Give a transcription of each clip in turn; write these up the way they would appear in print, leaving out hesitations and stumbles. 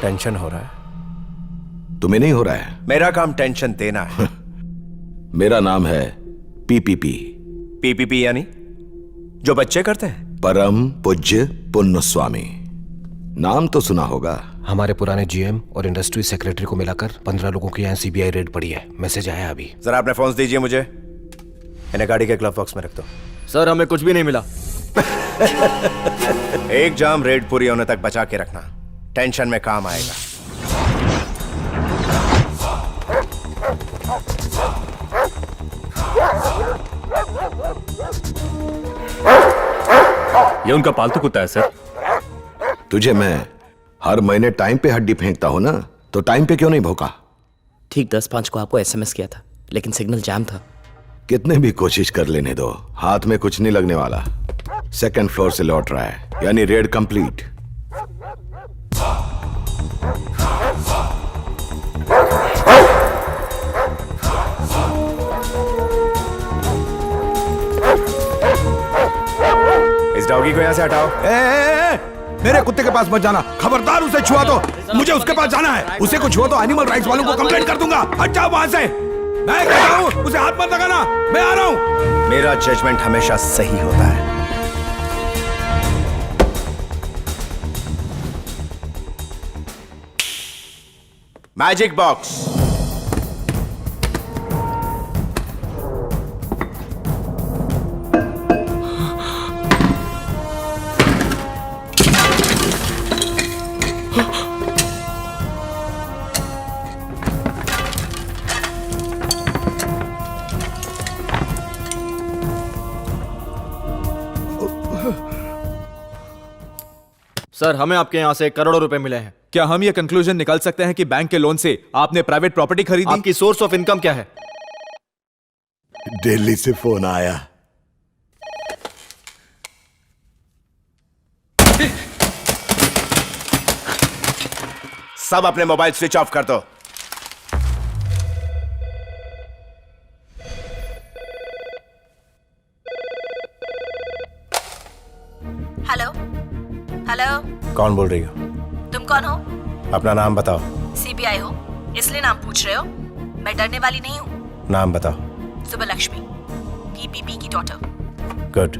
Tension हो रहा है? तुम्हें नहीं हो रहा है? मेरा काम टेंशन देना है। मेरा नाम है पीपीपी। पीपीपी यानी जो बच्चे करते हैं? परम पूज्य पुण्य स्वामी। नाम तो सुना होगा। हमारे पुराने जीएम और इंडस्ट्री सेक्रेटरी को मिलाकर 15 लोगों की यहाँ सीबीआई रेड पड़ी है। मैसेज आया अभी। जरा अपने फोन दीजिए मुझे। इन्हें गाड़ी के ग्लव बॉक्स में रख दो। सर हमें कुछ भी नहीं मिला। एक जाम रेड पूरी होने तक बचा के रखना, टेंशन में काम आएगा। ये उनका पालतू कुत्ता है सर। तुझे मैं हर महीने टाइम पे हड्डी फेंकता हूं ना, तो टाइम पे क्यों नहीं भौंका? ठीक 10:05 को आपको एसएमएस किया था, लेकिन सिग्नल जैम था। कितने भी कोशिश कर लेने दो, हाथ में कुछ नहीं लगने वाला। सेकंड फ्लोर से लौट रहा है, यानी रेड कंप्लीट। इस डॉगी को यहां से हटाओ। मेरे कुत्ते के पास मत जाना, खबरदार। उसे छुआ तो मुझे उसके पास जाना है। उसे कुछ हुआ तो एनिमल राइट्स वालों को कंप्लेंट कर दूंगा। हट जाओ वहां से। मैं कहता हूं उसे हाथ मत लगाना। मैं आ रहा हूं। मेरा जजमेंट हमेशा सही होता है। Magic box. सर हमें आपके यहाँ से करोड़ों रुपए मिले हैं। क्या हम ये कंक्लूजन निकाल सकते हैं कि बैंक के लोन से आपने प्राइवेट प्रॉपर्टी खरीदी? आपकी सोर्स ऑफ इनकम क्या है? दिल्ली से फोन आया। सब अपने मोबाइल स्विच ऑफ कर दो। हेलो हेलो, कौन बोल रही हो? तुम कौन हो? अपना नाम बताओ। सीबीआई हो इसलिए नाम पूछ रहे हो? मैं डरने वाली नहीं हूँ। नाम बताओ। सुबलक्ष्मी, पीपीपी की डॉटर। गुड।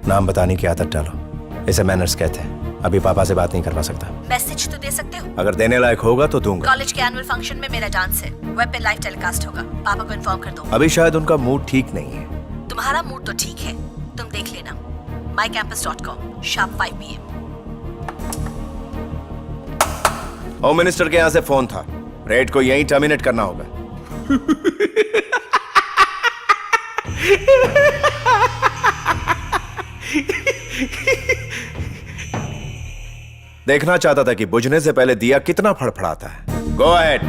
नाम बताने की आदत डालो, इसे मैनर्स कहते हैं। अभी पापा से बात नहीं करवा सकता। मैसेज तो दे सकते हो। अगर देने लायक होगा तो दूंगा। कॉलेज के एनुअल फंक्शन में मेरा डांस है, वेब पे लाइव टेलीकास्ट होगा। पापा को इन्फॉर्म कर दो। अभी शायद उनका मूड ठीक नहीं है। तुम्हारा मूड तो ठीक है, तुम देख लेना। mycampus.com शाम 5 PM। होम मिनिस्टर के यहाँ से फोन था, रेड को यहीं टर्मिनेट करना होगा। देखना चाहता था कि बुझने से पहले दिया कितना फड़फड़ाता है। Go ahead.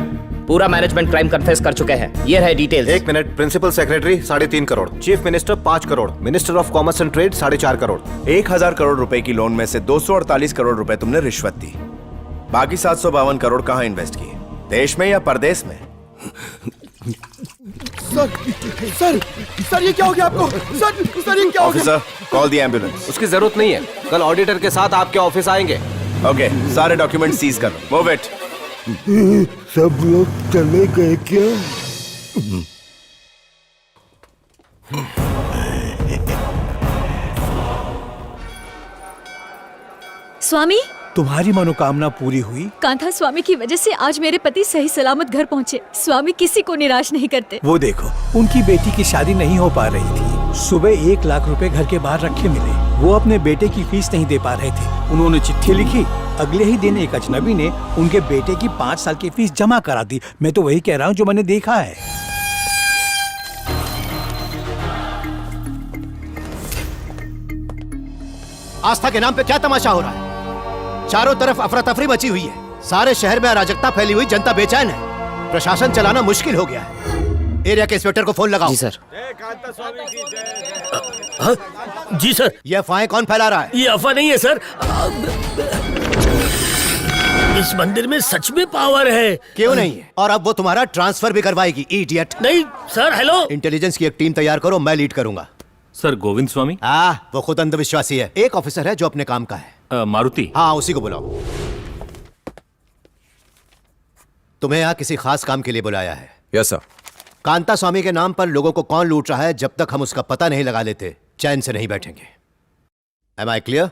पूरा मैनेजमेंट क्राइम कन्फेस कर चुके हैं। ये है details. 1 minute. Principal secretary 3.5 crore, chief minister 5 crore, minister of commerce and trade 4.5 crore. 1000 crore रुपए की लोन में से 248 करोड़ रुपए तुमने रिश्वत दी। बाकी 752 करोड़ कहां इन्वेस्ट किए? देश में या परदेश में? सर ये क्या हो गया आपको? सर ये क्या हो गया? Officer, call the ambulance. उसकी जरूरत नहीं है, कल ऑडिटर के साथ आपके ऑफिस आएंगे। ओके, सारे डॉक्यूमेंट सीज कर लो। Move it. सब लोग चले गए क्या? स्वामी, तुम्हारी मनोकामना पूरी हुई। कांथा स्वामी की वजह से आज मेरे पति सही सलामत घर पहुंचे। स्वामी किसी को निराश नहीं करते। वो देखो, उनकी बेटी की शादी नहीं हो पा रही थी। सुबह 1 लाख रुपए घर के बाहर रखे मिले। वो अपने बेटे की फीस नहीं दे पा रहे थे। उन्होंने चिट्ठी लिखी। अगले ही दिन एक अजनबी ने उनके बेटे की 5 साल की फीस जमा करा दी। मैं तो वही कह रहा हूँ जो मैंने देखा है। आस्था के नाम पे क्या तमाशा हो रहा है? चारों तरफ अफरा तफरी मची हुई है। सारे शहर में अराजकता फैली हुई, जनता बेचैन है। प्रशासन चलाना मुश्किल हो गया है। एरिया के इंस्पेक्टर को फोन लगाओ। जी सर। जी सर। ये अफवाहें कौन फैला रहा है? ये अफवाह नहीं है सर, इस मंदिर में सच में पावर है। क्यों नहीं है? और अब वो तुम्हारा ट्रांसफर भी करवाएगी, इडियट। नहीं सर। हेलो, इंटेलिजेंस की एक टीम तैयार करो, मैं लीड करूंगा। सर गोविंद स्वामी? वो खुद अंधविश्वासी है। एक ऑफिसर है जो अपने काम का है। मारुति? हाँ, उसी को बुलाओ। तुम्हें यहाँ किसी खास काम के लिए बुलाया है। Yes sir. कांता स्वामी के नाम पर लोगों को कौन लूट रहा है, जब तक हम उसका पता नहीं लगा लेते चैन से नहीं बैठेंगे। Am I clear?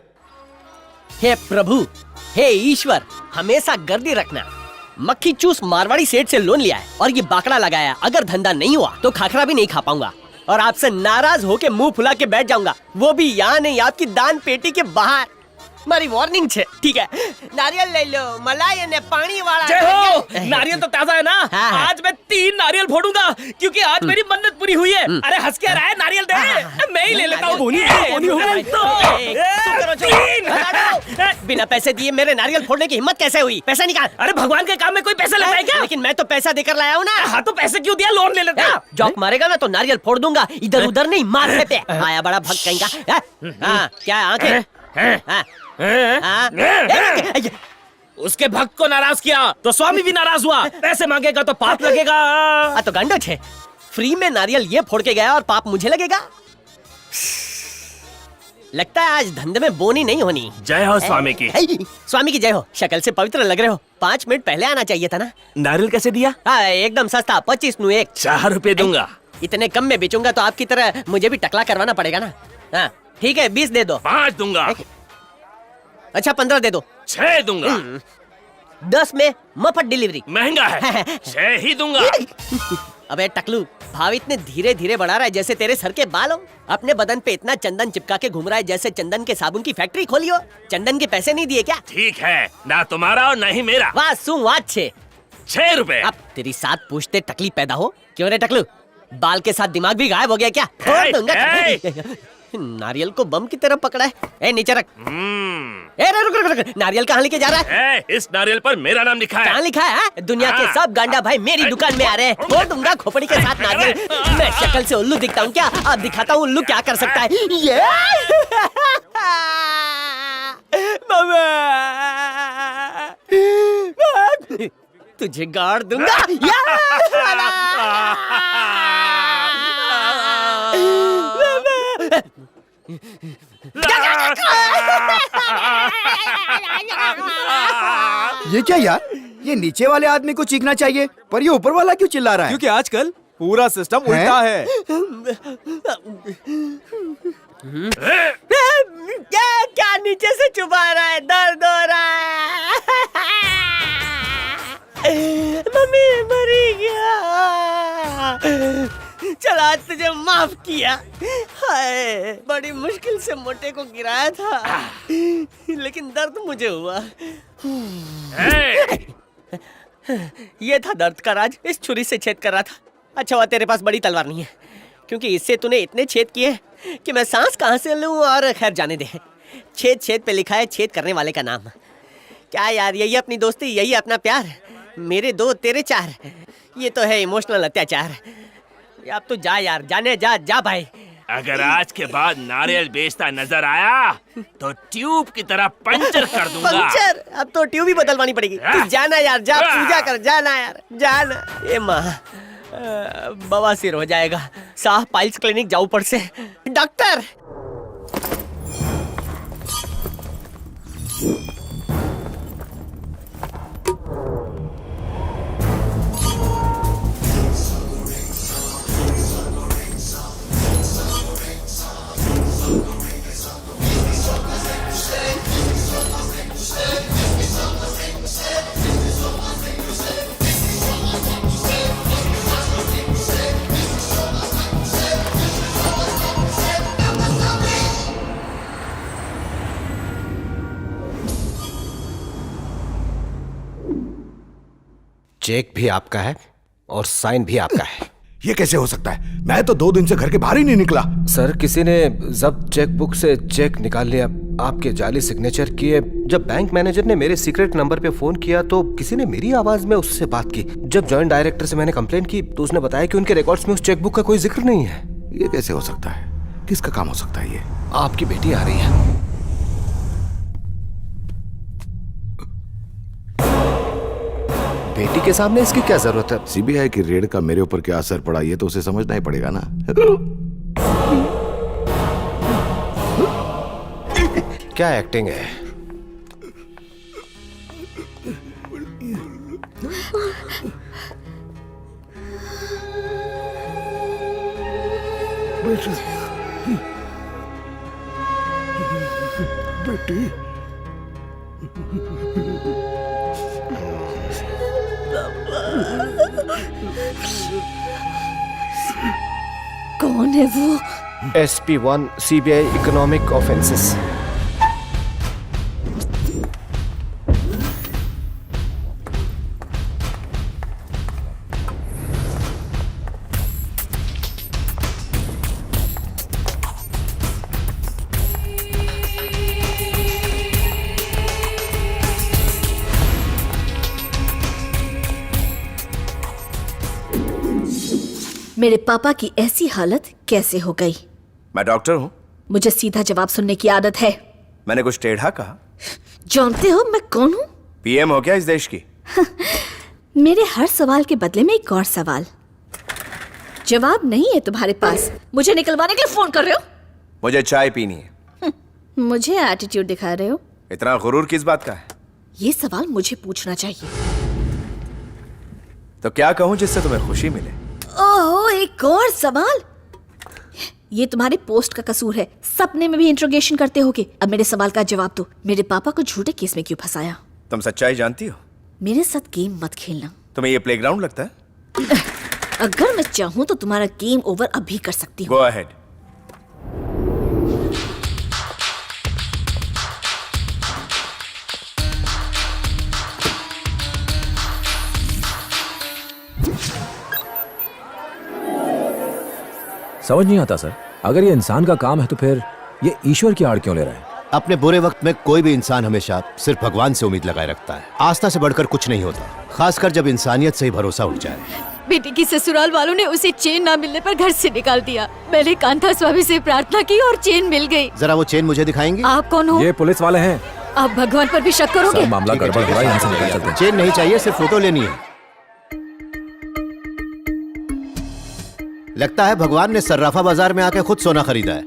हे प्रभु, हे ईश्वर, हमेशा गर्दी रखना। मक्खी चूस मारवाड़ी सेठ से लोन लिया है और ये बाकड़ा लगाया। अगर धंधा नहीं हुआ तो खाखरा भी नहीं खा पाऊंगा और आपसे नाराज होके मुंह फुला के बैठ जाऊंगा, वो भी यहाँ नहीं, आपकी दान पेटी के बाहर। मारी वार्निंग छे, ठीक है? नारियल ले लो, मलाई ने पानी वाला। जय हो। नारियल तो ताजा है ना? हाँ। आज मैं 3 नारियल फोड़ूंगा क्योंकि आज मेरी मन्नत पूरी हुई है। अरे हंस क्या रहा है? नारियल दे, मैं ही ले लेता हूँ। बिना पैसे दिए मेरे नारियल फोड़ने की हिम्मत कैसे हुई? पैसा निकाल। अरे भगवान के काम में कोई पैसा लगता है क्या? लेकिन मैं तो पैसा देकर लाया हूँ ना। हाँ तो पैसे क्यों दिया? लोन ले लेता। जॉक मारेगा ना तो नारियल फोड़ दूंगा, इधर उधर नहीं, मार पे। आया बड़ा भक्त कहीं का। हाँ, क्या आंखें? हाँ। उसके भक्त को नाराज किया तो स्वामी भी नाराज हुआ। पैसे मांगेगा तो पाप लगेगा। तो गंडो छे, फ्री में नारियल ये फोड़ के गया और पाप मुझे लगेगा। लगता है आज धंधे में बोनी नहीं होनी। जय हो स्वामी की। स्वामी की जय हो। शक्ल से पवित्र लग रहे हो। 5 मिनट पहले आना चाहिए था ना। नारियल कैसे दिया? हाँ, एकदम सस्ता, 25 नु 1। 4 रुपए दूंगा। इतने कम में बेचूंगा तो आपकी तरह मुझे भी टकला करवाना पड़ेगा ना। हाँ ठीक है, 20 दे दो। 5 दूंगा। अच्छा 15 दे दो। 6 दूंगा। 10 में मफत डिलीवरी। महंगा है। 6 ही दूंगा। अबे टकलू, भाव इतने धीरे धीरे बढ़ा रहा है जैसे तेरे सर के बाल हो। अपने बदन पे इतना चंदन चिपका के घूम रहा है जैसे चंदन के साबुन की फैक्ट्री खोली हो। चंदन के पैसे नहीं दिए क्या? ठीक है, ना तुम्हारा और ना ही मेरा। वाह सु वाह 6 रुपए। अब तेरी 7 पूछते टकली पैदा हो। क्यों रे टकलू, बाल के साथ दिमाग भी गायब हो गया क्या? फोड़ दूंगा। नारियल को बम की तरह पकड़ा है। ए नीचे रख। ए रुक, नारियल कहाँ लेके जा रहा है? इस नारियल पर मेरा नाम लिखा है। कहाँ लिखा है? दुनिया के सब गांडा भाई मेरी दुकान में आ रहे हैं। फोड़ दूंगा खोपड़ी के साथ नारियल। मैं शक्ल से उल्लू दिखता हूँ क्या? अब दिखाता हूँ उल्लू क्या कर सकता है। ये तुझे गाड़ दूंगा। ये क्या यार? ये नीचे वाले आदमी को चीखना चाहिए, पर ये ऊपर वाला क्यों चिल्ला रहा है? क्योंकि आजकल पूरा सिस्टम उल्टा है। क्या नीचे से चुभा रहा है? दर्द हो रहा है। मम्मी मरी गया। चला तुझे माफ किया। हाय, बड़ी मुश्किल से मोटे को गिराया था, लेकिन दर्द मुझे हुआ। ये था दर्द का राज। इस छुरी से छेद कर रहा था। अच्छा हुआ तेरे पास बड़ी तलवार नहीं है, क्योंकि इससे तूने इतने छेद किए कि मैं सांस कहाँ से लूं। और खैर जाने दे। छेद छेद पे लिखा है छेद करने वाले का नाम। क्या यार, यही अपनी दोस्ती, यही अपना प्यार। मेरे 2 तेरे 4, ये तो है इमोशनल अत्याचार। अब तो जा यार, जाने जा भाई। अगर आज के बाद नारियल बेचता नजर आया तो ट्यूब की तरह पंचर कर दूंगा। पंचर? अब तो ट्यूब ही बदलवानी पड़ेगी। तू जाना यार, जा पूजा कर, जाना यार, जाना। ये माँ बवासीर हो जाएगा। साह पाइल्स क्लिनिक जाऊं पड़ से। डॉक्टर चेक भी आपका है और साइन भी आपका है। ये कैसे हो सकता है? मैं तो 2 दिन से घर के बाहर ही नहीं निकला। सर, किसी ने जब्त चेकबुक से चेक निकाल लिया, आपके जाली सिग्नेचर किए। जब बैंक मैनेजर ने मेरे सीक्रेट नंबर पे फोन किया तो किसी ने मेरी आवाज में उससे बात की। जब जॉइंट डायरेक्टर से मैंने कंप्लेंट की तो उसने बताया कि उनके रिकॉर्ड्स में उस चेकबुक का कोई जिक्र नहीं है। ये कैसे हो सकता है? किसका काम हो सकता है ये? आपकी बेटी आ रही है। बेटी के सामने इसकी क्या जरूरत है? सीबीआई की रेड का मेरे ऊपर क्या असर पड़ा ये तो उसे समझना ही पड़ेगा ना। क्या एक्टिंग है? बेटी कौन है वो? SP1 CBI economic offences. मेरे पापा की ऐसी हालत कैसे हो गई? मैं डॉक्टर हूँ। मुझे सीधा जवाब सुनने की आदत है। मैंने कुछ टेढ़ा कहा? जानते हो मैं कौन हूँ? पीएम हो क्या इस देश की? मेरे हर सवाल के बदले में एक और सवाल। जवाब नहीं है तुम्हारे पास, मुझे निकलवाने के लिए फोन कर रहे हो? मुझे चाय पीनी है। मुझे एटीट्यूड दिखा रहे हो? इतना गुरूर किस बात का है? ये सवाल मुझे पूछना चाहिए। तो क्या कहूँ जिससे तुम्हें खुशी मिले? ओह, एक और सवाल। ये तुम्हारे पोस्ट का कसूर है, सपने में भी इंट्रोगेशन करते होगे। अब मेरे सवाल का जवाब दो, मेरे पापा को झूठे केस में क्यों फंसाया? तुम सच्चाई जानती हो? मेरे साथ गेम मत खेलना। तुम्हें ये प्लेग्राउंड लगता है? अगर मैं चाहूँ तो तुम्हारा गेम ओवर अभी कर सकती हूँ। Go ahead. समझ नहीं आता सर, अगर ये इंसान का काम है तो फिर ये ईश्वर की आड़ क्यों ले रहा है? अपने बुरे वक्त में कोई भी इंसान हमेशा सिर्फ भगवान से उम्मीद लगाए रखता है। आस्था से बढ़कर कुछ नहीं होता, खासकर जब इंसानियत से ही भरोसा उठ जाए। बेटी की ससुराल वालों ने उसे चेन ना मिलने पर घर से निकाल दिया। मैंने कांता स्वामी से प्रार्थना की और चेन मिल गई। जरा वो चेन मुझे दिखाएंगे? आप कौन हो? ये पुलिस वाले हैं। आप भगवान पर भी शक करोगे? सर, मामला गड़बड़ हो रहा है, यहाँ से निकल चलते हैं। चेन नहीं चाहिए, सिर्फ फोटो लेनी है। लगता है भगवान ने सर्राफा बाजार में आके खुद सोना खरीदा है।